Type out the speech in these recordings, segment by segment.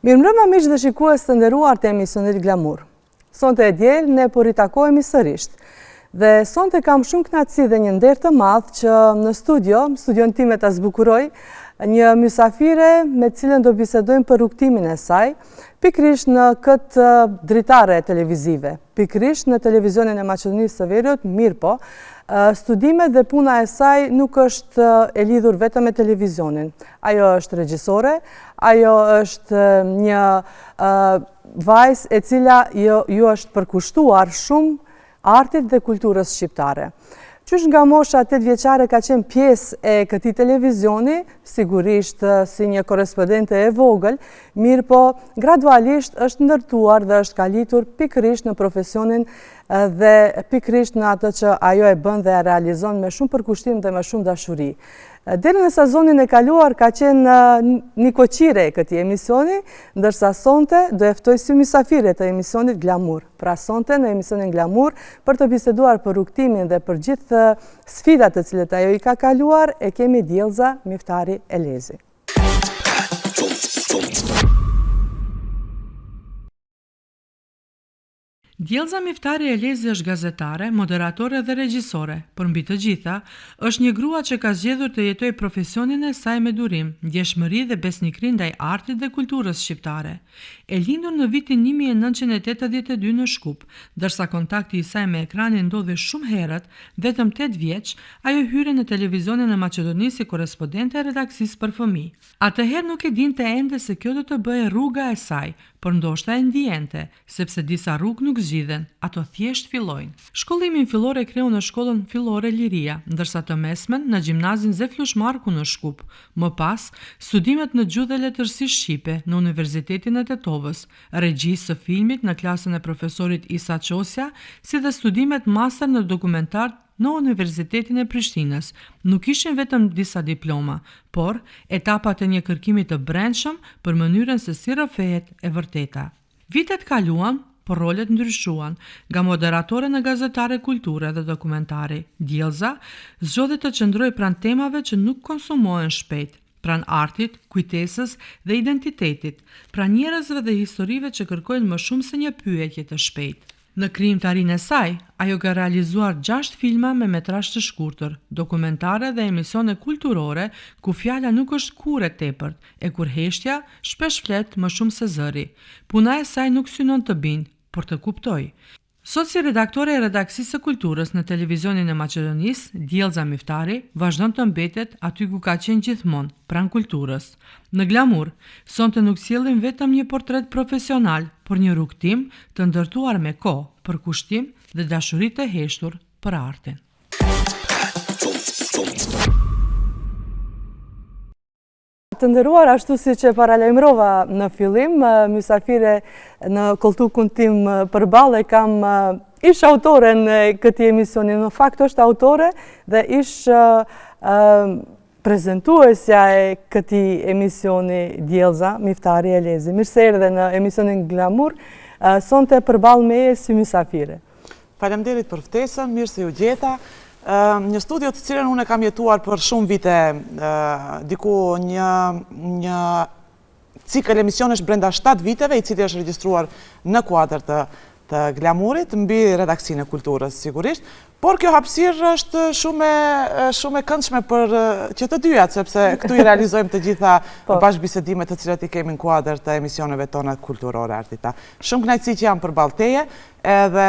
Mirëmbrëma miq dhe shikues të nderuar të emisionit Glamur. Sonte e diel ne po ritakohemi sërish. Dhe sonte kam shumë kënaqësi dhe një nder të madh që në studion time ta zbukuroj një mysafire me cilën do bisedojmë për rrugtimin e saj, pikërisht në këtë dritare televizive, pikërisht në televizionin e Maqedonisë së Veriut, mirë po, studimet dhe puna e saj nuk është e lidhur vetëm me televizionin. Ajo është regjisore, ajo është një vajzë e cila ju është përkushtuar shumë artit dhe kulturës shqiptare. Qysh nga mosha 8 vjeçare ka qenë pjesë e këtij televizioni, sigurisht si një korespondente e vogël, mirë po gradualisht është ndërtuar dhe është kalitur pikërisht në profesionin dhe pikërisht në atë që ajo e bën dhe e realizon me shumë përkushtim dhe me shumë dashuri. Deri në sezonin e kaluar ka qenë një koqire e këtij emisioni, ndërsa sonte do e ftoj si mysafire të emisionit Glamur. Pra sonte në emisionin Glamur për të biseduar për rrugtimin dhe për gjithë sfidat të cilat ajo i ka kaluar, e kemi Djelza Miftari Elezi. Djelza Miftari Elezi është gazetare, moderatore dhe regjisore, por mbi të gjitha, është një grua që ka zgjedhur të jetojë profesionin e saj me durim, ndjeshmëri dhe besnikëri ndaj artit dhe kulturës shqiptare. E lindur në vitin 1982 në Shkup, ndërsa kontakti i saj me ekranin ndodhi shumë herët, vetëm 8 vjeç, ajo hyri në televizionin e Maqedonisë si korespondente e redaksisë për fëmijë. Atëherë nuk e dinte ende se kjo do të bëhej rruga e saj, por ndoshta e ndjente, sepse disa rrugë nuk zgjidhen, ato thjesht fillojnë. Shkollimin fillor e kreu në shkollën fillore Liria, ndërsa të mesmen në gjimnazin Zeflush Marku në Shkup. Më pas, studimet në gjuhë dhe letërsi shqipe në Universitetin e Tetovës, regjisë së filmit në klasën e profesorit Isa Qosja, si dhe studimet master në dokumentar në Universitetin e Prishtinës. Nuk ishin vetëm disa diploma, por etapat e një kërkimi të brendshëm për mënyrën se si rrëfehet e vërteta. Vitet kaluan, por rolet ndryshuan, nga moderatore në gazetare kulture dhe dokumentari. Djelza zgjodhi të qëndrojë pranë temave që nuk konsumohen shpejt, pranë artit, kujtesës dhe identitetit, pranë njerëzve dhe historive që kërkojnë më shumë se një pyetje të shpejtë. Në krijimtarinë e saj, ajo ka realizuar 6 filma me metrazh të shkurtër, dokumentare dhe emisione kulturore ku fjala nuk është kurrë e tepërt, e kur heshtja shpesh flet më shumë se zëri. Puna e saj nuk synon të bindë, por të kuptoj. Sot si redaktore e redaksisë së kulturës në televizionin e Maqedonisë, Djelza Miftari vazhdon të mbetet aty ku ka qenë gjithmonë, pranë kulturës. Në Glamur, sonte nuk sjellim vetëm një portret profesional, por një rrugtim të ndërtuar me kohë, përkushtim dhe dashuri të heshtur për artin. Të nderuar, ashtu si që paralajmërova në fillim, mysafire në koltukun tim përballë kam ish autore në këtij emisioni. Në fakt është autore dhe ish prezantuesja e këtij emisioni Djelza Miftari Elezi. Mirë se erdhe në emisionin Glamur, sonte përballë meje si mysafire. Faleminderit për ftesën, mirë se ju gjeta. Një studio të cilën unë kam jetuar për shumë vite, diku një cikël emisionesh brenda 7 viteve, i cili është regjistruar në kuadër të Glamurit, mbi redaksinë e kulturës sigurisht, por kjo hapësirë është shumë e këndshme për që të dyjat, sepse këtu i realizojmë të gjitha bashkëbisedimet të cilat i kemi në kuadër të emisioneve tona kulturore artita. Shumë kënaqësi që jam përballë teje, edhe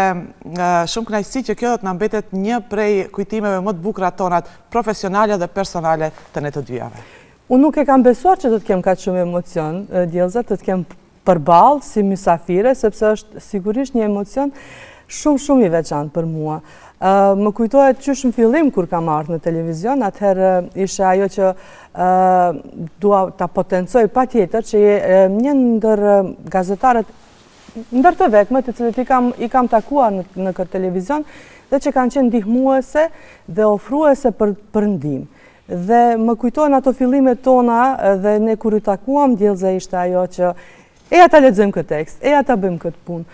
shumë kënaqësi që kjo do të na mbetet një prej kujtimeve më të bukura tonat profesionale dhe personale të ne të dyjave. Unë nuk e kam besuar që do të kem kaq shumë emocion, Djelza, të kem përballë si mysafire, sepse është sigurisht një emocion shumë i veçantë për mua. Më kujtohet qysh në fillim kur kam ardhur në televizion, atëherë ishe ajo që dua ta potencoj patjetër që një ndër gazetarët ndër të vetme të cilët i kam takuar në këtë televizion dhe që kanë qenë ndihmuese dhe ofruese për ndihmë. Dhe më kujtojnë ato fillimet tona dhe ne kur i takuam, Djelza ishte ajo që eja ta lexojmë këtë tekst, eja ta bëjmë këtë punë.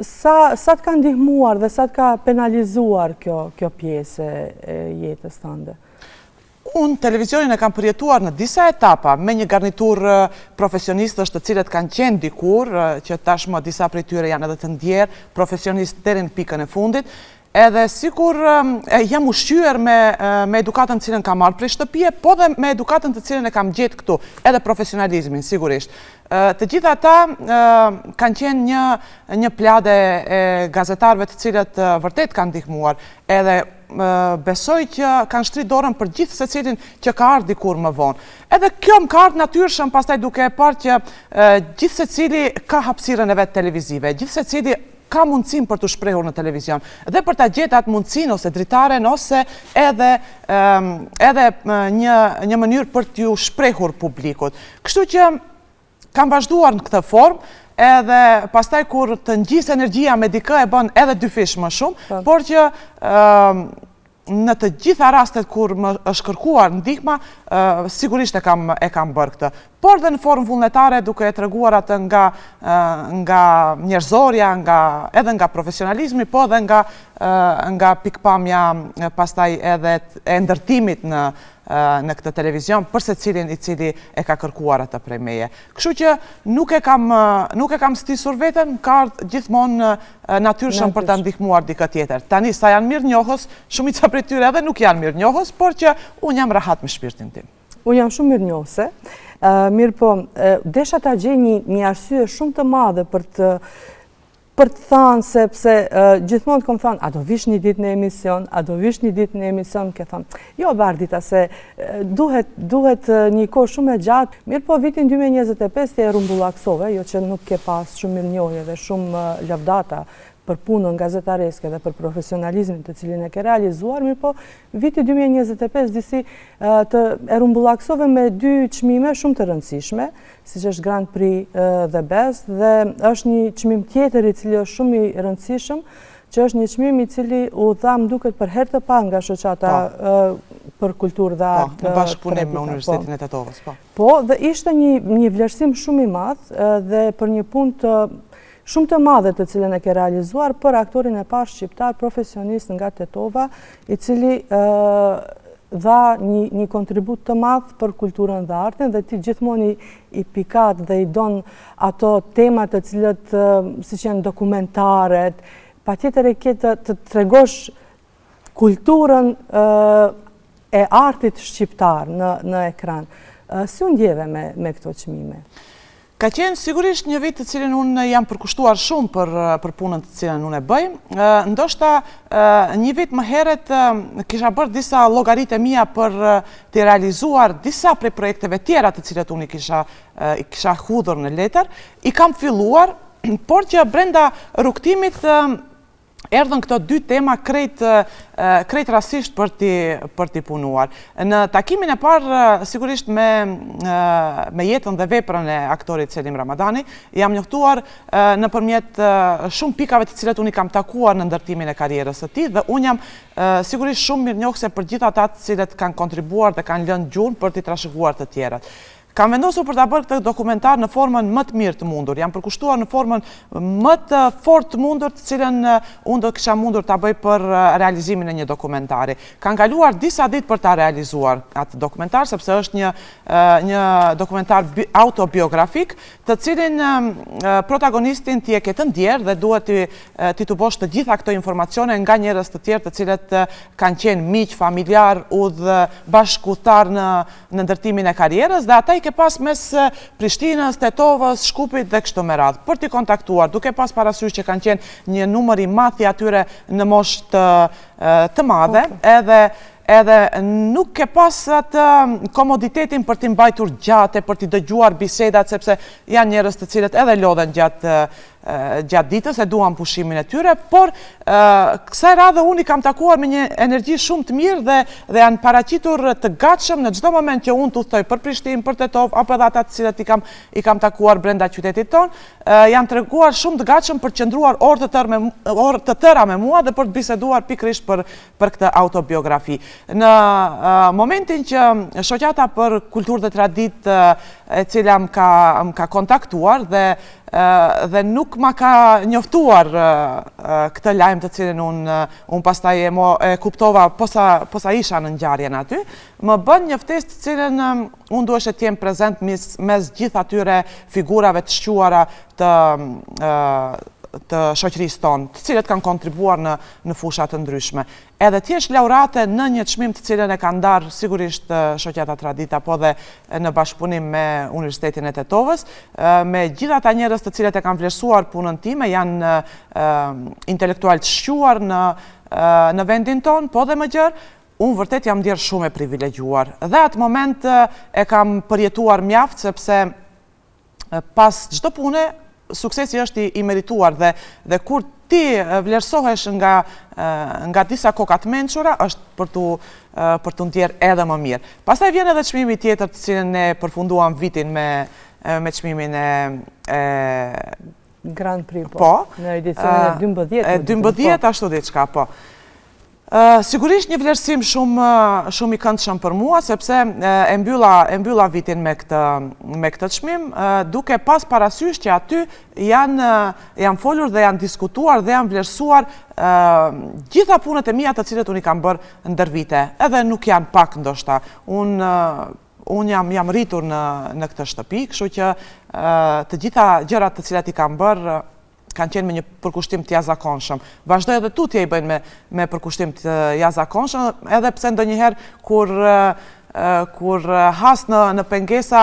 Sa të ka ndihmuar dhe sa të ka penalizuar kjo pjesë e jetës tënde? Unë televizionin e kam përjetuar në disa etapa me një garnitur profesionistësh të cilët kanë qenë dikur, që tashmë disa prej tyre janë edhe të ndjerë, profesionistë deri në pikën e fundit, edhe sikur jam ushqyer me edukatën të cilën kam marrë prej shtëpie, po dhe me edukatën të cilën e kam gjetë këtu, edhe profesionalizmin, sigurisht. Të gjitha ata kanë qenë një plade e gazetarëve të cilët vërtet kanë ndihmuar, edhe besoj që kanë shtrit dorën për gjithë secilin që ka ardhur dikur më vonë. Edhe kjo më ka ardhur natyrshëm, pastaj duke e parë që gjithë secili ka hapësirën e vet televizive, gjithë secili ka mundësin për të shprehur në televizion dhe për ta gjetë atë mundësin ose dritaren ose edhe një mënyrë për t'ju shprehur publikut. Kështu që kam vazhduar në këtë formë, edhe pastaj kur të ngjisë energjia me dikë e bën edhe dy fish më shumë, por që në të gjitha rastet kur më është kërkuar ndihma, sigurisht e kam bërë këtë. Por dhe në formë vullnetare, duke e treguar atë nga njerëzorja, edhe nga profesionalizmi, po dhe nga pikpamja pastaj edhe e ndërtimit në këtë televizion për secilin i cili e ka kërkuar atë prej meje. Kështu që nuk e kam stisur veten, ka ardhur gjithmonë natyrshëm për ta ndihmuar dikë tjetër. Tani sa janë mirënjohës, shumica prej tyre edhe nuk janë mirënjohës, por që unë jam rahat me shpirtin tim. Unë jam shumë mirënjohëse. Mirë po, desha ta gjej një arsye shumë të madhe për të thënë, sepse gjithmonë kom thënë, a do vish një ditë në emision, a do vish një ditë në emision, ke thënë, jo Bardita, se duhet një kohë shumë e gjatë. Mirë po, vitin 2025 të e rumbullaksove, jo që nuk ke pas shumë mirënjohje dhe shumë lavdata për punën gazetareske dhe për profesionalizmin të cilin e ke realizuar, mirë po, viti 2025 disi të e rumbullaksove me dy çmime shumë të rëndësishme, siç është Grand Prix dhe Best, dhe është një çmim tjetër i cili është shumë i rëndësishëm, që është një çmim i cili u dha më duket për herë të parë nga shoqata për kulturë dhe art. Në bashkëpunim me Universitetin e Tetovës, po. Po, dhe ishte një vlerësim shumë i madh dhe për një punë shumë të madhe të cilën e ke realizuar për aktorin e parë shqiptar profesionist nga Tetova, i cili dha një kontribut të madh për kulturën dhe artin, dhe ti gjithmonë i pikat dhe i don ato temat të cilët, siç janë dokumentaret, patjetër e ke të tregosh kulturën e artit shqiptar në ekran. Si u ndjeve me këto çmime? Ka qenë sigurisht një vit të cilin unë jam përkushtuar shumë për punën të cilën unë e bëj. Ndoshta një vit më herët kisha bërë disa llogaritë mia për të realizuar disa prej projekteve tjera të cilat unë i kisha hudhur në letër. I kam filluar, por që brenda rrugtimit erdhën këto dy tema krejt rastisht për t'i punuar. Në takimin e parë, sigurisht me jetën dhe veprën e aktorit Selim Ramadani, jam njohtuar nëpërmjet shumë pikave të cilat unë i kam takuar në ndërtimin e karrierës së tij, dhe unë jam sigurisht shumë mirënjohëse për gjithë ata të cilët kanë kontribuar dhe kanë lënë gjuhën për t'i trashëguar të tjerat. Kam vendosur për ta bërë këtë dokumentar në formën më të mirë të mundur. Jam përkushtuar në formën më të fortë të mundur, të cilën unë do kisha mundur ta bëj për realizimin e një dokumentari. Kanë kaluar disa ditë për ta realizuar atë dokumentar, sepse është një dokumentar autobiografik, të cilin protagonistin ti e ke të ndjerë dhe duhet ti të bosh të gjitha këto informacione nga njerëz të tjerë të cilët kanë qenë miq, familjar, udhë bashkëpunëtar në ndërtimin e karrierës, dhe ata i ke pas mes Prishtinës, Tetovës, Shkupit dhe kështu me radhë, për t'i kontaktuar, duke pas parasysh që kanë qenë një numër i madh i atyre në moshë të madhe, edhe nuk ke pas atë komoditetin për t'i mbajtur gjatë, për t'i dëgjuar bisedat, sepse janë njerëz të cilët edhe lodhen gjatë gjatë ditës, e duan pushimin e tyre, por kësaj radhe unë i kam takuar me një energji shumë të mirë dhe janë paraqitur të gatshëm në çdo moment që unë të udhtoj për Prishtinë, për Tetov, apo edhe ata të cilët i kam takuar brenda qytetit tonë, janë treguar shumë të gatshëm për të qëndruar orë të tëra me mua dhe për të biseduar pikërisht për këtë autobiografi. Në momentin që shoqata për kulturë dhe traditë e cila më ka kontaktuar dhe nuk ma ka njoftuar këtë lajm të cilin unë pastaj e kuptova posa isha në ngjarjen aty, më bën një ftesë të cilën unë duhesh të jem prezent mes gjithë atyre figurave të shquara të shoqërisë tonë, të cilët kanë kontribuar në fusha të ndryshme. Edhe ti jesh laureate në një çmim të cilën e ka ndarë sigurisht shoqata Tradita, po dhe në bashkëpunim me Universitetin e Tetovës, me gjithë ata njerëz të cilët e kanë vlerësuar punën time, janë intelektual të shquar në vendin tonë, po dhe më gjërë, unë vërtet jam ndjerë shumë e privilegjuar. Dhe atë moment e kam përjetuar mjaft, sepse pas çdo pune, suksesi është i merituar dhe kur ti vlerësohesh nga disa koka të mençura, është për t'u ndjerë edhe më mirë. Pastaj vjen edhe çmimi tjetër të cilën ne përfunduam vitin me çmimin e Grand Prix, po. Në edicionin e 12. 12 ashtu diçka, po. Sigurisht një vlerësim shumë i këndshëm për mua, sepse e mbylla vitin me këtë çmim, duke pas parasysh që aty janë folur dhe janë diskutuar dhe janë vlerësuar gjitha punët e mia të cilët unë i kam bërë ndër vite, edhe nuk janë pak ndoshta. Unë jam rritur në këtë shtëpi, kështu që të gjitha gjërat të cilat i kam bërë kanë qenë me një përkushtim të jashtëzakonshëm. Vazhdoj edhe tutje i bëjnë me përkushtim të jashtëzakonshëm, edhe pse ndonjëherë kur has në pengesa,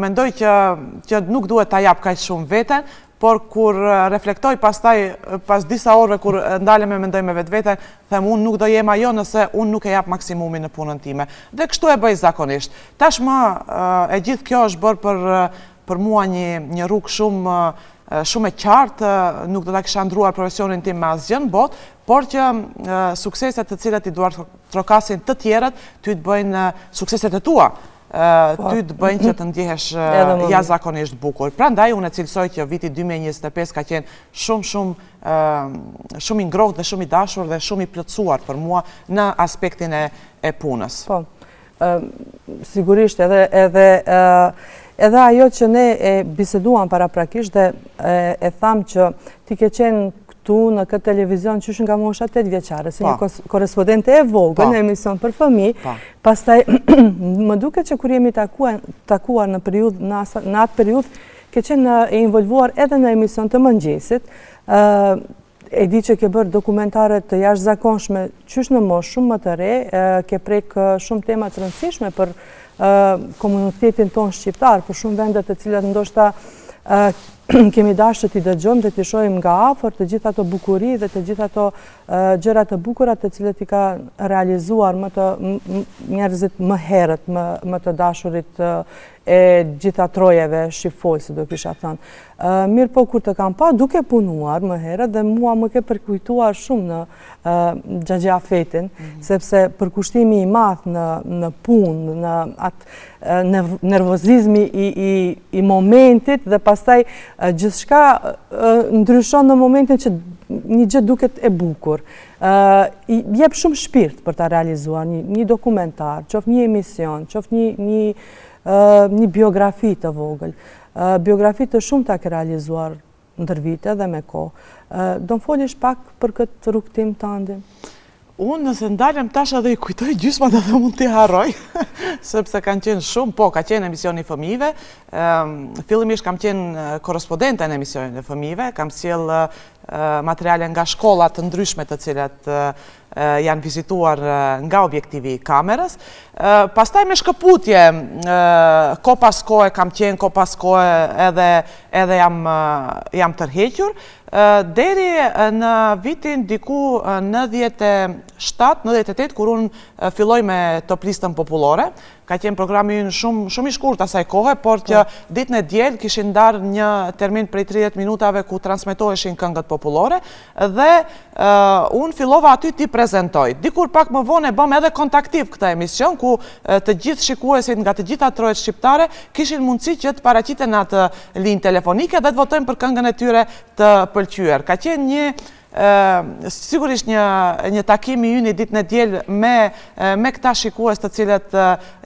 mendoj që nuk duhet ta jap kaq shumë veten, por kur reflektoj pas disa orëve kur ndalem e mendoj me vetveten, them unë nuk do jem ajo nëse unë nuk e jap maksimumin në punën time. Dhe kështu e bëj zakonisht. Tashmë e gjithë kjo është bërë për mua një rrugë shumë e qartë, nuk do ta kisha ndruar profesionin tim me asgjë në botë, por që sukseset të cilat i duar trokasin të tjerët, ty të bëjnë sukseset e tua, ty të bëjnë që të ndjehesh jashtëzakonisht bukur. Prandaj unë e cilësoj që viti 2025 ka qenë shumë i ngrohtë dhe shumë i dashur dhe shumë i plotësuar për mua në aspektin e punës. Po, sigurisht edhe ajo që ne e biseduam paraprakisht dhe e tham që ti ke qenë këtu në këtë televizion që nga mosha 8 vjeçare, si një korespondente e vogël në emision për fëmijë, pastaj më duket që kur jemi takuar në atë periudhë ke qenë e involvuar edhe në emision të mëngjesit, e di që ke bërë dokumentare të jashtëzakonshme qysh në moshë shumë më të re, ke prek shumë tema të rëndësishme për komunitetin tonë shqiptar, për shumë vendet të cilat ndoshta kemi dashur t'i dëgjojmë dhe t'i shohim nga afër të gjitha ato bukuri dhe të gjitha ato gjëra të bukura të cilat i ka realizuar njerëzit më herët, më të dashurit e gjitha trojeve shqipfolë, si do kisha thënë. Mirë po kur të kam pa duke punuar më herët dhe mua më ke përkujtuar shumë në xhaxhafetin, sepse përkushtimi i madh në punë, në atë nervozizmi i momentit dhe pastaj gjithçka ndryshon në momentin që një gjë duket e bukur. Jep shumë shpirt për ta realizuar një dokumentar, qoftë një emision, qoftë një biografi të vogël. Biografi të shumta ke realizuar ndër vite dhe me kohë. Do më folish pak për këtë rrugtim tënd? Unë nëse ndalem tash edhe i kujtoj gjysmat edhe mund t'i harroj, sepse kanë qenë shumë, ka qenë emisioni fëmijëve, fillimisht kam qenë korrespondente në emisionin e fëmijëve, kam sjell materiale nga shkollat të ndryshme të cilat janë vizituar nga objektivi i kamerës. Pastaj me shkëputje, ko pas kohë kam qenë, ko pas kohë edhe jam tërhequr, deri në vitin diku 97-98, kur unë filloj me top listën popullore, ka qenë programi ynë shumë i shkurt asaj kohe, por që ditën e diel kishin ndarë një termin prej 30 minutave ku transmetoheshin këngët popullore dhe unë fillova aty t'i prezentoj. Dikur pak më vonë e bëm edhe kontaktiv këtë emision ku të gjithë shikuesit nga të gjitha trojet shqiptare kishin mundësi që të paraqiten atë linjë telefonike dhe të votojnë për këngën e tyre të pëlqyer. Ka qenë një sigurisht një takim i ynë ditën e diel me këta shikues të cilët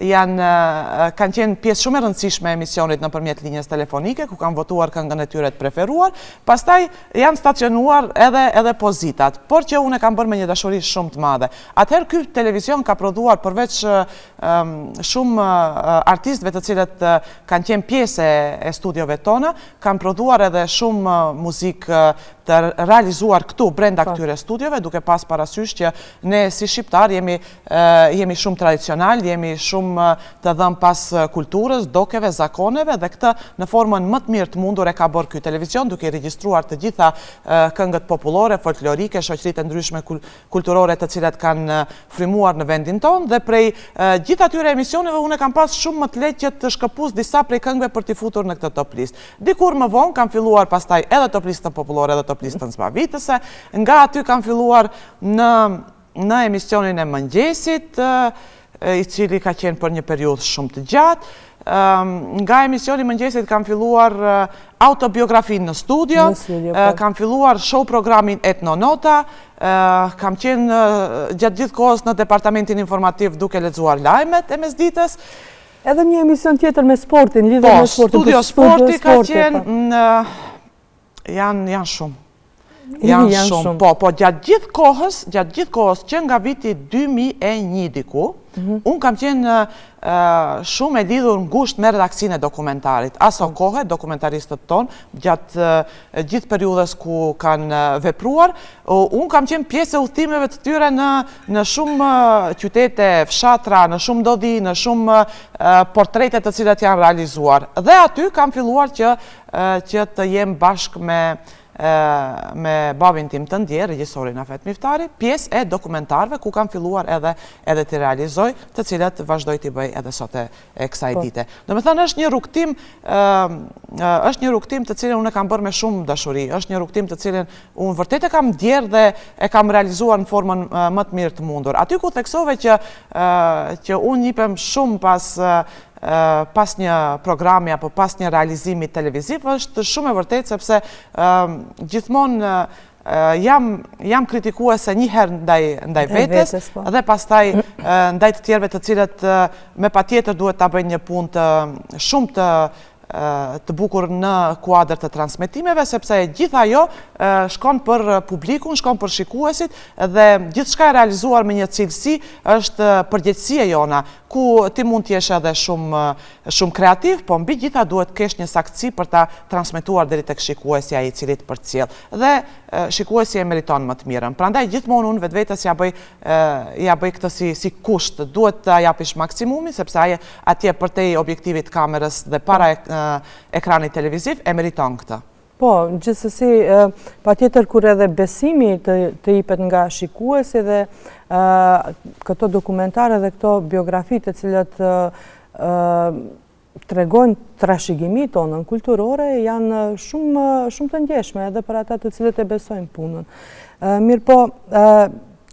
kanë qenë pjesë shumë e rëndësishme e emisionit nëpërmjet linjës telefonike, ku kanë votuar këngën e tyre të preferuar, pastaj janë stacionuar edhe pozitat, por që unë e kam bërë me një dashuri shumë të madhe. Atëherë ky televizion ka prodhuar përveç shumë artistëve të cilët kanë qenë pjesë e studiove tona, kanë prodhuar edhe shumë muzikë të realizuar këtu brenda këtyre studiove, duke pas parasysh që ne si shqiptar jemi shumë tradicional, jemi shumë të dhënë pas kulturës, dokeve, zakoneve dhe këtë në formën më të mirë të mundur e ka bërë ky televizion, duke regjistruar të gjitha këngët popullore, folklorike, shoqëritë ndryshme kulturore të cilat kanë frymuar në vendin tonë dhe prej gjithë atyre emisioneve unë kam pas shumë më të lehtë që të shkëpus disa prej këngëve për t'i futur në këtë top list. Dikur më vonë kam filluar pastaj edhe top listën popullore edhe top listën zbavitëse, nga aty kam filluar në emisionin e mëngjesit, i cili ka qenë për një periudhë shumë të gjatë. Nga emisioni mëngjesit kam filluar autobiografinë në studio, kam filluar show programin Etnonota, kam qenë gjatë gjithë kohës në departamentin informativ duke lexuar lajmet e mesditës. Edhe një emision tjetër me sportin, lidhur me sportin. Studio Sporti ka qenë, janë shumë. Janë shumë, po gjatë gjithë kohës që nga viti 2001 diku, unë kam qenë shumë e lidhur ngusht me redaksinë e dokumentarit. Aso kohë, dokumentaristët tonë, gjatë gjithë periudhës ku kanë vepruar, unë kam qenë pjesë e udhëtimeve të tyre në shumë qytete, fshatra, në shumë ndodhi, në shumë portrete të cilat janë realizuar. Dhe aty kam filluar që të jem bashkë me babin tim të ndjer, regjisorin Afet Miftari, pjesë e dokumentarëve ku kam filluar edhe të realizoj, të cilat vazhdoj t'i bëj edhe sot e kësaj dite. Do me thënë, është një rrugtim të cilin unë e kam bërë me shumë dashuri, është një rrugtim të cilin unë vërtet e kam ndjerë dhe e kam realizuar në formën më të mirë të mundur. Aty ku theksove që unë njipem shumë pas një programi apo pas një realizimi televiziv, është shumë e vërtet sepse gjithmonë jam kritikuese njëherë ndaj vetes dhe pastaj ndaj të tjerëve të cilët me patjetër duhet ta bëjnë një punë shumë të bukur në kuadër të transmetimeve, sepse gjitha ajo shkon për publikun, shkon për shikuesit dhe gjithçka e realizuar me një cilësi është përgjegjësia jona, ku ti mund t'jesh edhe shumë kreativ, po mbi gjitha duhet kesh një saktësi për ta transmetuar deri tek shikuesja i cili të përcjell. Dhe shikuesi e meriton më të mirën. Prandaj gjithmonë unë vetvetes ja bëj këtë si kusht, duhet ta japish maksimumin sepse atje përtej objektivit kamerës dhe para ekranit televiziv e meriton këtë. Po, gjithsesi, patjetër kur edhe besimi të jepet nga shikuesi dhe këto dokumentare dhe këto biografi të cilat tregojnë trashëgimi tonën kulturore janë shumë të ndjeshme edhe për ata të cilët e besojnë punën. Mirë po,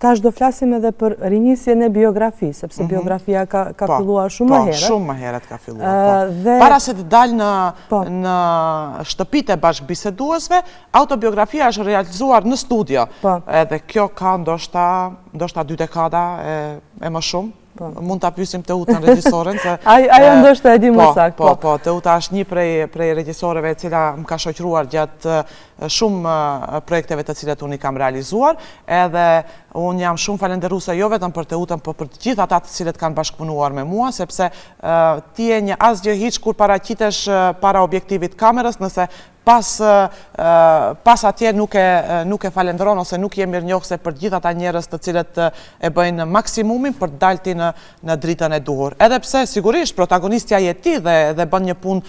tash do flasim edhe për rinisjen e biografi, sepse biografia ka filluar shumë më herët. Po, shumë më herët ka filluar. Para se të dalë në shtëpitë e bashkëbiseduesve, autobiografia është realizuar në studio. Edhe kjo ka ndoshta 2 dekada e më shumë. Mund ta pyesim Teutën regjisoren se ajo ndoshta e di më saktë. Po, Teuta është një prej regjisoreve e cila më ka shoqëruar gjatë shumë projekteve të cilat unë i kam realizuar, edhe unë jam shumë falenderuese jo vetëm për Teutën, por për të gjithë ata të cilët kanë bashkëpunuar me mua, sepse ti je një asgjë hiç kur paraqitesh para objektivit kamerës, nëse pas atje nuk e falenderon ose nuk je mirënjohëse për gjithë ata njerëz të cilët e bëjnë maksimumin për të dalë ti në dritën e duhur. Edhe pse sigurisht protagonistja je ti dhe bën një punë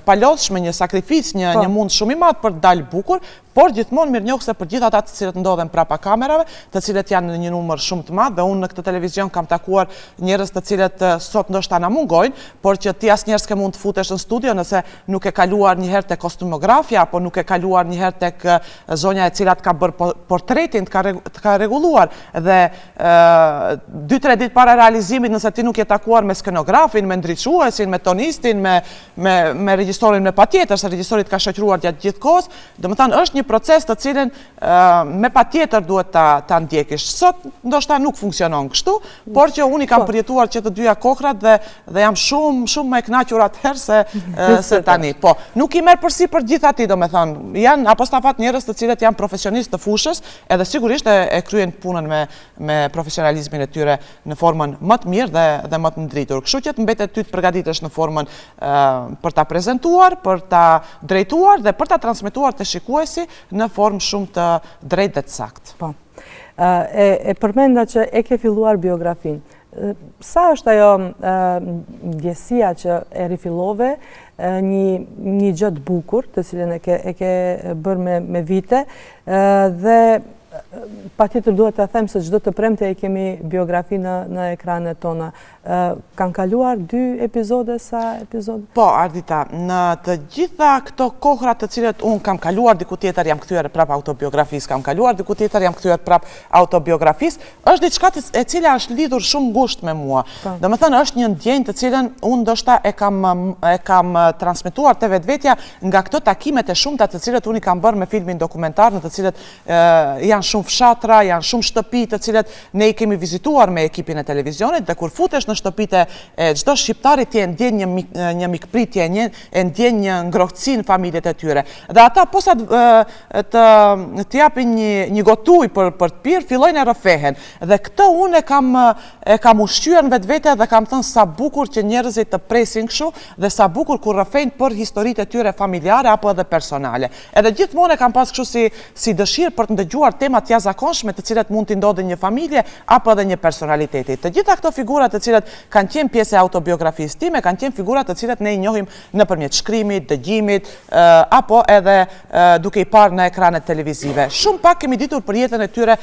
të palodhshme, një sakrificë, një mund shumë i madh për të dalë bukur, por gjithmonë mirënjohëse për gjithë ata të cilët ndodhen prapa kamerave, të cilët janë në një numër shumë të madh, dhe unë në këtë televizion kam takuar njerëz të cilët sot ndoshta na mungojnë, por që ti asnjëherë s'ke mund të futesh në studio nëse nuk e kaluar një herë tek kostumografia apo nuk e kaluar një herë tek zonja e cila të ka bërë portretin, të ka rregulluar, dhe 2-3 ditë para realizimit nëse ti nuk je takuar me skenografin, me ndriçuesin, me tonistin, me regjisorin me patjetër, se regjisorit ka shoqëruar gjatë gjithë kohës, domethënë është një proces të cilin me patjetër duhet ta ndjekish. Sot ndoshta nuk funksionon kështu, por që unë i kam përjetuar që të dyja kohrat dhe jam shumë më e kënaqur atëherë se tani. Po, nuk i merr përsipër gjithati, domethënë, janë apostafat njerëz të cilët janë profesionistë të fushës, edhe sigurisht e kryen punën me profesionalizmin e tyre në formën më të mirë dhe më të ndritur. Kështu që të mbetet ty të përgatitesh në formën për ta prezantuar, për ta drejtuar dhe për ta transmetuar te shikuesi në formë shumë të drejtë dhe të saktë. Po. E përmenda që e ke filluar biografin. Sa është ajo ndjesia që e rifillove, një gjë të bukur, të cilën e ke bërë me vite, dhe patjetër duhet të them se çdo të premte e kemi biografi në ekranet tona. Kanë kaluar 2 epizode, sa epizode? Po, Ardita, në të gjitha këto kohra të cilët unë kam kaluar, diku tjetër jam kthyer prap autobiografisë, kam kaluar diku tjetër jam kthyer prap autobiografisë, është diçka e cila është lidhur shumë ngushtë me mua. Domethënë është një ndjenjë të cilën unë ndoshta e kam transmetuar te vetvetja nga këto takimet e shumta të cilët unë i kam bërë me filmin dokumentar, në të cilët janë shumë fshatra, janë shumë shtëpi të cilët ne i kemi vizituar me ekipin e televizionit, dhe kur futesh në shtëpitë e çdo shqiptari ti e ndjen një mikpritje, e ndjen një ngrohtësi në familjet e tyre. Dhe ata posa të japin një gotuj për të pirë, fillojnë e rrëfehen. Dhe këtë unë e kam ushqyer në vetvete dhe kam thënë sa bukur që njerëzit të presin kështu dhe sa bukur kur rrëfejnë për historitë e tyre familjare apo edhe personale. Edhe gjithmonë e kam pas kështu si dëshirë për të ndëgjuar tema të jashtëzakonshme të cilat mund t'i ndodhin një familje apo edhe një personaliteti. Të gjitha këto figura të cilat kanë qenë pjesë e autobiografisë time, kanë qenë figura të cilat ne i njohim nëpërmjet shkrimit, dëgjimit, apo edhe duke i parë në ekranet televizive. Shumë pak kemi ditur për jetën e tyre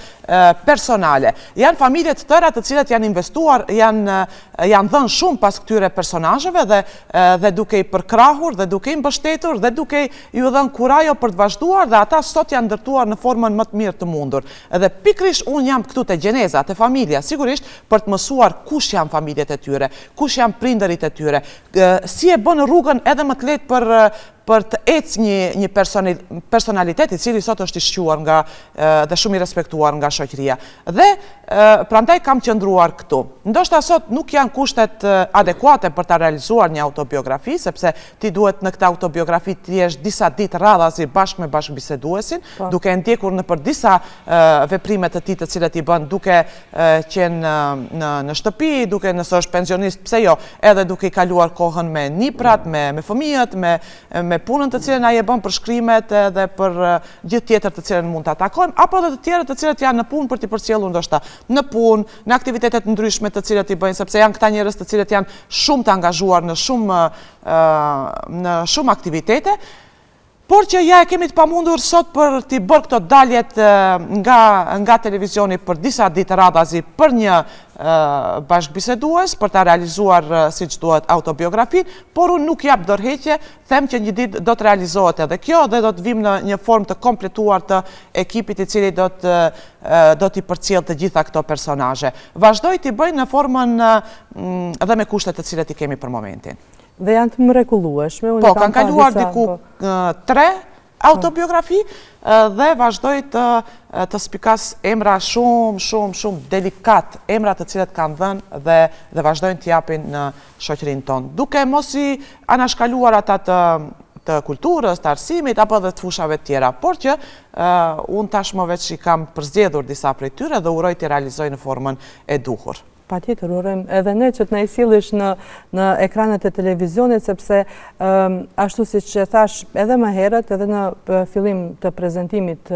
personale. Janë familje të tëra të cilat janë investuar, janë dhënë shumë pas këtyre personazheve dhe duke i përkrahur dhe duke i mbështetur dhe duke ju dhënë kurajo për të vazhduar, dhe ata sot janë ndërtuar në formën më të mirë të mundur. Edhe pikrisht unë jam këtu te gjeneza, te familja, sigurisht për të mësuar kush janë familjet e tyre, kush janë prindërit e tyre, si e bën rrugën edhe më të lehtë për të ecë një personalitet i cili sot është i shquar dhe shumë i respektuar nga shoqëria. Dhe prandaj kam qëndruar këtu. Ndoshta sot nuk janë kushtet adekuate për ta realizuar një autobiografi, sepse ti duhet në këtë autobiografi të jesh disa ditë radhazi bashkë me bashkëbiseduesin, duke ndjekur nëpër disa veprime të tij të cilat i bën duke qenë në shtëpi, duke nëse është pensionist, pse jo, edhe duke i kaluar kohën me niprat, me fëmijët, me punën të cilën ai e bën për shkrimet dhe për gjithë tjetër të cilën mund ta takojmë, apo edhe të tjerët të cilët janë në punë për t'i përcjellur ndoshta në punë, në aktivitete të ndryshme të cilat i bëjnë, sepse janë këta njerëz të cilët janë shumë të angazhuar në shumë aktivitete. Por që ja e kemi të pamundur sot për t'i bërë këto daljet nga televizioni për disa ditë radhazi për një bashkëbisedues, për ta realizuar siç duhet autobiografin, por unë nuk jap dorëheqje, them që një ditë do të realizohet edhe kjo dhe do të vim në një formë të kompletuar të ekipit i cili do t'i përcjell të gjitha këto personazhe. Vazhdoj t'i bëj në formën dhe me kushtet të cilat i kemi për momentin. Dhe janë të mrekullueshme. Po, kanë kaluar diku 3 autobiografi dhe vazhdoj të spikas emra shumë delikat, emra të cilat kanë dhënë dhe vazhdojnë të japin në shoqërinë tonë. Duke mos i anashkaluar ata të kulturës, të arsimit, apo dhe të fushave tjera, por që unë tashmë veç i kam përzgjedhur disa prej tyre dhe uroj të realizoj në formën e duhur. Patjetër, urojmë edhe ne që të na i sillesh në ekranet e televizionit, sepse ashtu siç e thash edhe më herët, edhe në fillim të prezantimit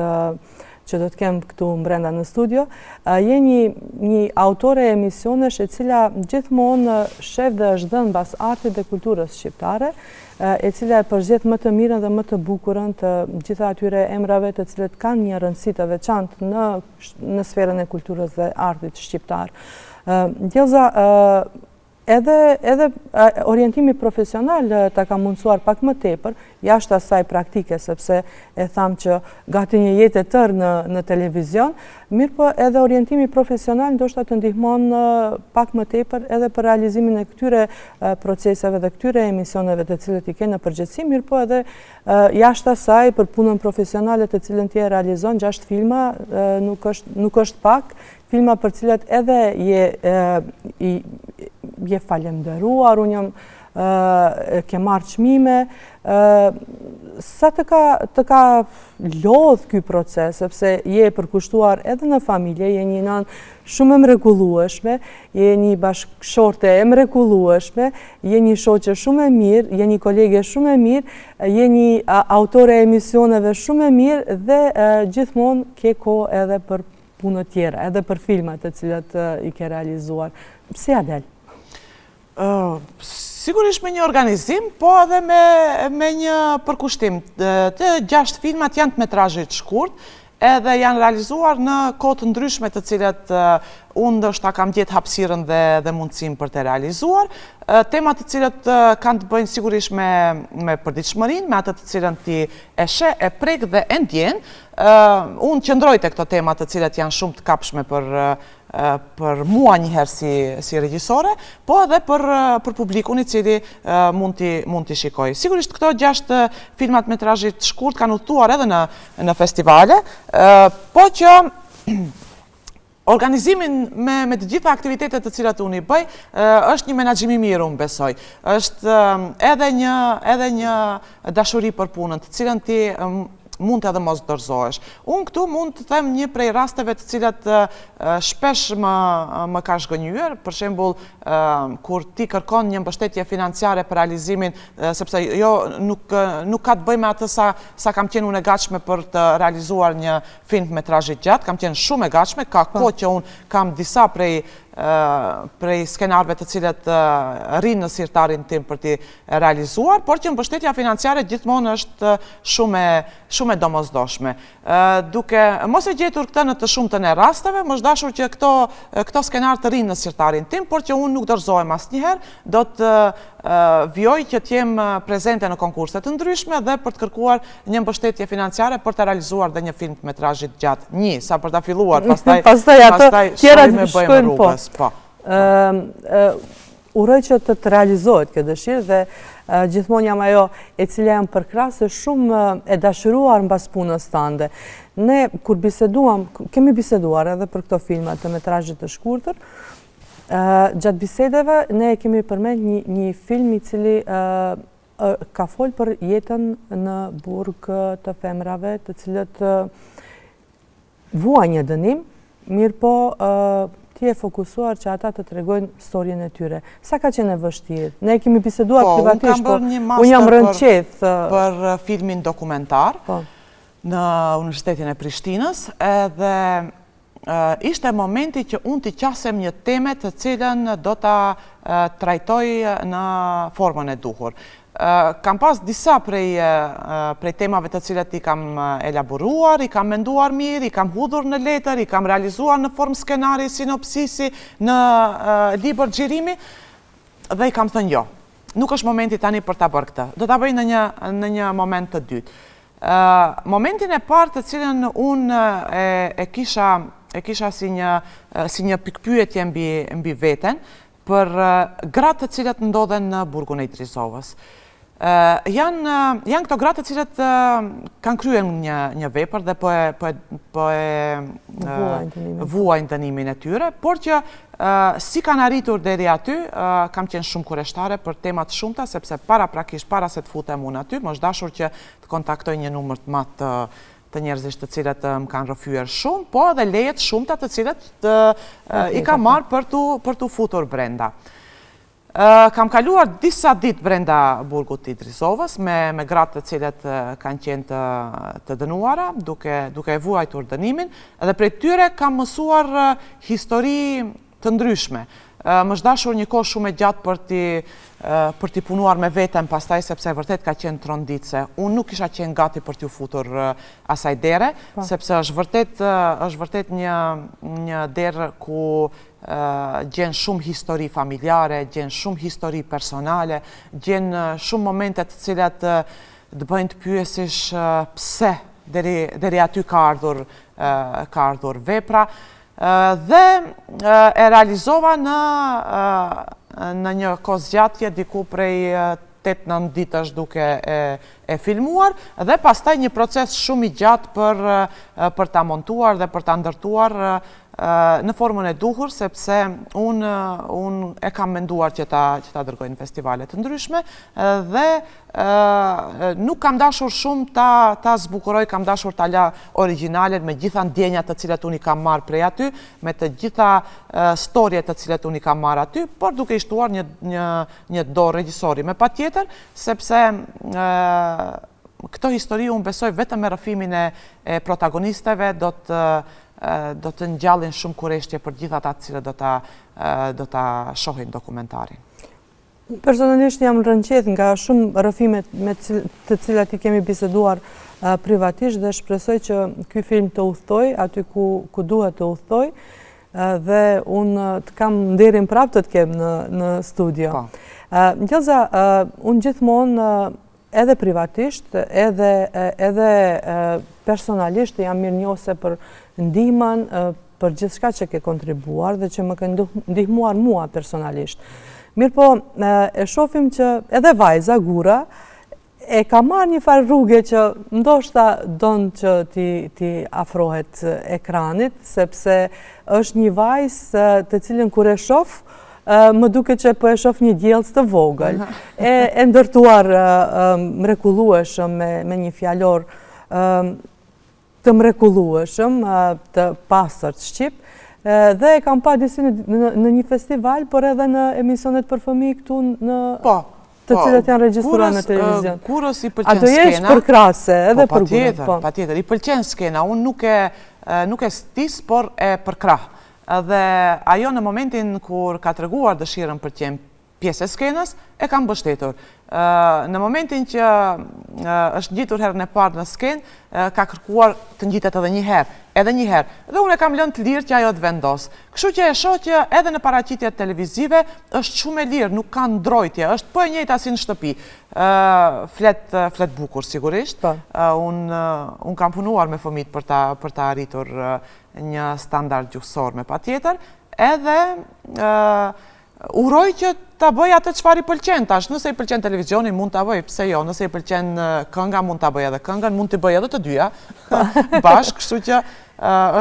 që do të kem këtu brenda në studio, je një autore e emisionesh e cila gjithmonë shef dhe është dhënë mbas artit dhe kulturës shqiptare, e cila e përzgjedh më të mirën dhe më të bukurën të gjitha atyre emrave të cilët kanë një rëndësi të veçantë në sferën e kulturës dhe artit shqiptar. Djelza, edhe orientimi profesional ta ka mundësuar pak më tepër, jashtë asaj praktike, sepse e tham që gati një jetë e tërë në televizion, mirë po edhe orientimi profesional ndoshta të ndihmon pak më tepër edhe për realizimin e këtyre proceseve dhe këtyre emisioneve të cilët i ke në përgjithësi, mirë po edhe jashtë asaj për punën profesionale të cilën ti e realizon, 6 filma, nuk është pak, filma për cilat edhe je falemderuar, unë jam ke marrë çmime, sa të ka lodh ky proces, sepse je e përkushtuar edhe në familje, je një nënë shumë e mrekullueshme, je një bashkëshorte e mrekullueshme, je një shoqe shumë e mirë, je një kolege shumë e mirë, je një autore e emisioneve shumë e mirë dhe gjithmonë ke kohë edhe për punë tjera, edhe për filmat të cilat i ke realizuar. Si ja del? Sigurisht me një organizim, po edhe me një përkushtim. Të 6 filmat janë të metrazhit shkurt, edhe janë realizuar në kohë të ndryshme të cilat unë ndoshta kam gjetë hapësirën dhe mundësim për të realizuar. Temat të cilat kanë të bëjnë sigurisht me përditshmërinë, me atë të cilën ti e sheh, e prek dhe e ndjen. Unë qëndroj te këto temat të cilat janë shumë të kapshme për mua njëherë si regjisore, po edhe për publikun i cili mund t'i shikoj. Sigurisht këto 6 filmat metrazhit shkurt kanë udhëtuar edhe në festivale, po që organizimin me të gjitha aktivitetet të cilat unë i bëj, është një menaxhim i mirë, unë besoj. Është edhe një dashuri për punën, të cilën ti mund të edhe mos dorëzohesh. Unë këtu mund të them një prej rasteve të cilat shpesh më ka shgënjyer, për shembull, kur ti kërkon një mbështetje financiare për realizimin, sepse jo nuk ka të bëjë me atë sa kam qenë unë e gatshme për të realizuar një film metrazhit gjatë, kam qenë shumë e gatshme, ka kohë që unë kam disa prej skenarëve të cilat rrinë në sirtarin tim për t'i realizuar, por që mbështetja financiare gjithmonë është shumë e domosdoshme. Duke mos e gjetur këtë në të shumtën e rasteve, më është dashur që këto skenarë të rrinë në sirtarin tim, por që unë nuk dorëzohem asnjëherë, do të vjoj që t'jem prezente në konkurse të ndryshme dhe për të kërkuar një mbështetje financiare për të realizuar dhe një film të metrazhit gjatë. Sa për ta filluar, pastaj shojmë me bëjmë rrugës. Uroj që të realizohet kjo dëshirë dhe gjithmonë jam ajo e cila jam përkrahase shumë e dashuruar mbas punës tënde. Ne kur kemi biseduar edhe për këto filma të metrazhit të shkurtër, gjatë bisedeve ne kemi përmend një film i cili ka folë për jetën në burg të femrave, të cilët vuajnë një dënim, mirë po ti e fokusuar që ata të tregojnë storjen e tyre. Sa ka qenë e vështirë? Ne kemi biseduar privatisht, po unë jam rënë qeth për filmin dokumentar në Universitetin e Prishtinës, edhe ishte momenti që unë t'i qasem një teme të cilën do t'a trajtoj në formën e duhur. Kam pas disa prej temave të cilat i kam elaboruar, i kam menduar mirë, i kam hudhur në letër, i kam realizuar në formë skenari, sinopsisi, në libër xhirimi, dhe i kam thënë jo. Nuk është momenti tani për ta bërë këtë. Do ta bëj në një moment të dytë. Momentin e parë të cilën unë e kisha si një pikpyetje mbi veten për gratë të cilat ndodhen në burgun e Idrizovës. Janë këto gratë të cilat kanë kryer një vepër dhe po e vuajnë dënimin e tyre, por që si kanë arritur deri aty, kam qenë shumë kurreshtare për temat shumta, sepse para se të futem unë aty, më është dashur që të kontaktoj një numër të madh të njerëzish të cilat më kanë rrëfyer shumë, po edhe lejet shumta të cilat i kam marrë për t'u futur brenda. Kam kaluar disa ditë brenda burgut të Idrisovës me gratë të cilët kanë qenë të dënuara, duke e vuajtur dënimin, edhe prej tyre kam mësuar histori të ndryshme. Më dashur një kohë shumë e gjatë për t'i punuar me veten pastaj, sepse vërtet ka qenë tronditse. Unë nuk isha qenë gati për t'ju futur asaj dere, sepse është vërtet një derë ku gjenë shumë histori familjare, gjenë shumë histori personale, gjenë shumë momentet të cilat të bëjnë të pyesish pse deri aty ka ardhur vepra, dhe e realizova në një kohë zgjatje diku prej 8-9 ditësh duke e filmuar, dhe pastaj një proces shumë i gjatë për ta montuar dhe për ta ndërtuar në formën e duhur, sepse unë e kam menduar që ta dërgoj në festivale të ndryshme, dhe nuk kam dashur shumë ta zbukuroj, kam dashur ta la originalet me gjitha ndjenjat të cilat unë i kam marrë prej aty, me të gjitha storjet të cilat unë i kam marrë aty, por duke i shtuar një dorë regjisori me patjetër, sepse këto histori unë besoj vetëm me rrëfimin e protagonisteve do të ngjallin shumë kureshtje për gjithë ata të cilët do ta shohin dokumentarin. Personalisht jam rënqet nga shumë rrëfimet me të cilat i kemi biseduar privatisht, dhe shpresoj që ky film të udhtoj aty ku duhet të udhtoj, dhe unë të kam nderin prapë të kem në studio. Gjelza, unë gjithmonë edhe privatisht, edhe personalisht jam mirënjohëse për ndihmën, për gjithçka që ke kontribuar dhe që më ke ndihmuar mua personalisht. Mirë po, e shohim që edhe vajza, Gura, e ka marrë një farë rrugë që ndoshta don që ti afrohet ekranit, sepse është një vajzë të cilën kur e shoh, më duke që po e shoh një djellës të vogël, e ndërtuar mrekullueshëm me një fjalor të mrekullueshëm, të pastërt shqip, dhe kam pa disi në një festival, por edhe në emisionet për fëmijë këtu të cilat janë regjistruar në televizion. Kurës i pëlqen skena. A do jesh përkrahase edhe për Gurën? Patjetër, i pëlqen skena. Unë nuk e stis, por e përkrah. Dhe ajo në momentin kur ka treguar dëshirën për të qenë pjesë e skenës, e kam mbështetur. Në momentin që është ngjitur herën e parë në skenë, ka kërkuar të ngjitet edhe një herë. Dhe unë e kam lënë të lirë që ajo të vendos. Kështu që e shoh që edhe në paraqitjet televizive është shumë e lirë, nuk ka ndrojtje, është po e njëjta si në shtëpi. Flet bukur sigurisht. Unë kam punuar me fëmijët për ta arritur një standard gjuhësor me patjetër, edhe uroj që ta bëj atë çfarë i pëlqen tash. Nëse i pëlqen televizioni, mund ta bëj, pse jo? Nëse i pëlqen kënga, mund ta bëj edhe këngën, mund të bëj edhe të dyja bashkë, kështu që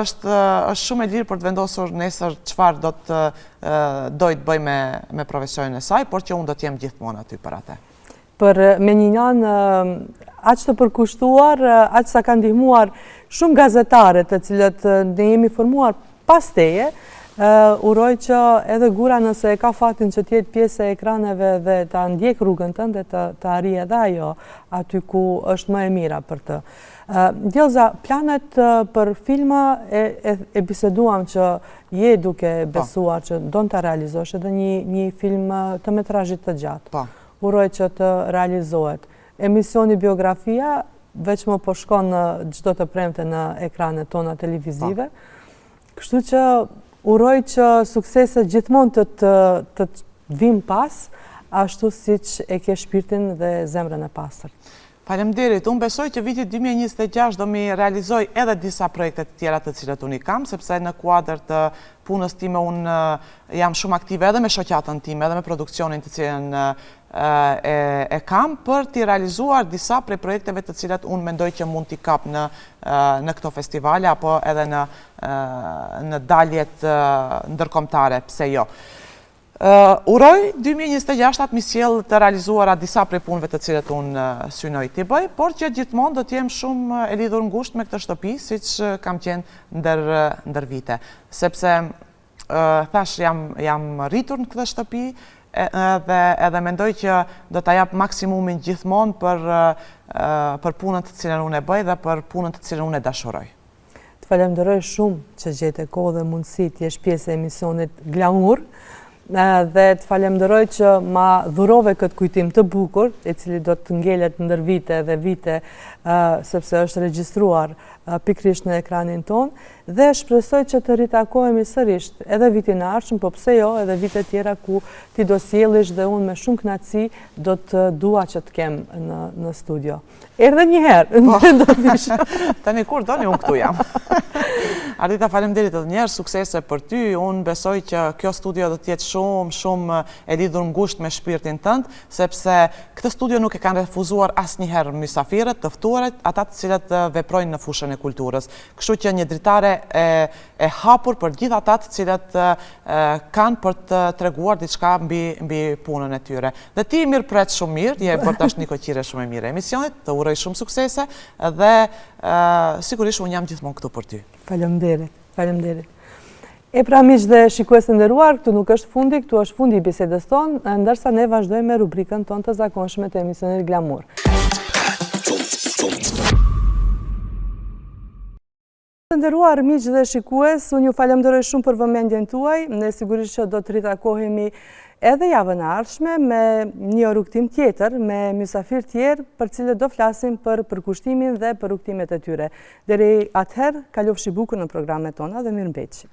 është shumë e lirë për të vendosur nesër çfarë do të bëj me profesionin e saj, por që unë do të jem gjithmonë aty për atë. Me një janë aq të përkushtuar, aq sa kanë ndihmuar shumë gazetare të cilët ne jemi formuar pas teje, uroj që edhe Gura, nëse e ka fatin që t'jetë pjesë e ekraneve dhe ta ndjek rrugën tënde, të arrijë edhe ajo aty ku është më e mira për të. Gjelza, planet për filma e biseduam që je duke besuar që do të realizosh edhe një film të metrazhit të gjatë. Uroj që të realizohet. Emisioni Biografia veç më po shkon çdo të premte në ekranet tona televizive. Kështu që uroj që sukseset gjithmonë të vim pas, ashtu siç e ke shpirtin dhe zemrën e pastër. Faleminderit. Unë besoj që vitit 2026 do mi realizoj edhe disa projekte të tjera të cilat unë i kam, sepse në kuadër të punës time unë jam shumë aktive edhe me shoqatën time, edhe me produksionin të cilën e kam, për t'i realizuar disa prej projekteve të cilat unë mendoj që mund t'i kap në këto festivale, apo edhe në daljet ndërkombëtare, pse jo. Uroj 2026 mi sjell të realizuara disa prej punëve të cilat unë synoj t'i bëj, por që gjithmonë do t'jem shumë e lidhur ngushtë me këtë shtëpi, siç kam qenë ndër vite. Sepse thash jam rritur në këtë shtëpi, edhe mendoj që do ta jap maksimumin gjithmonë për punën të cilën unë e bëj dhe për punën të cilën unë e dashuroj. Të falenderoj shumë që gjete kohë dhe mundësi të jesh pjesë e emisionit Glamour dhe të falenderoj që ma dhurove këtë kujtim të bukur, i cili do të ngelet ndër vite dhe vite, sepse është regjistruar pikrisht në ekranin ton, dhe shpresoj që të ritakohemi sërisht edhe vitin e ardhshëm, po pse jo, edhe vite tjera ku ti do sjellish dhe unë me shumë kënaqësi do të dua që të kem në studio. Erdhe një herë, do të vish. Tani kur doni unë këtu jam. Ardita, faleminderit edhe një herë, suksese për ty. Unë besoj që kjo studio do të jetë shumë e lidhur ngushtë me shpirtin tënd, sepse këtë studio nuk e kanë refuzuar asnjëherë mysafirët, të ftuarit, ata të cilët veprojnë në fushën e kulturës. Kështu që një dritare e hapur për gjithë ata të cilët kanë për të treguar diçka mbi punën e tyre. Dhe ti mirëpret shumë mirë, je bërtash një koqire shumë e mirë e emisionit, të uroj shumë suksese dhe sigurisht unë jam gjithmonë këtu për ty. Faleminderit. E pra miq dhe shikues të nderuar, këtu nuk është fundi, këtu është fundi i bisedës tonë, ndërsa ne vazhdojmë me rubrikën tonë të zakonshme të emisionit Glamour. Të nderuar miq dhe shikues, unë ju falenderoj shumë për vëmendjen tuaj, ne sigurisht që do të ritakohemi edhe javën e ardhshme me një rrugtim tjetër, me mysafir tjerë për cilët do flasim për përkushtimin dhe për rrugtimet e tyre. Deri atëherë, kalofshi bukur në programet tona dhe mirëmbëjtje.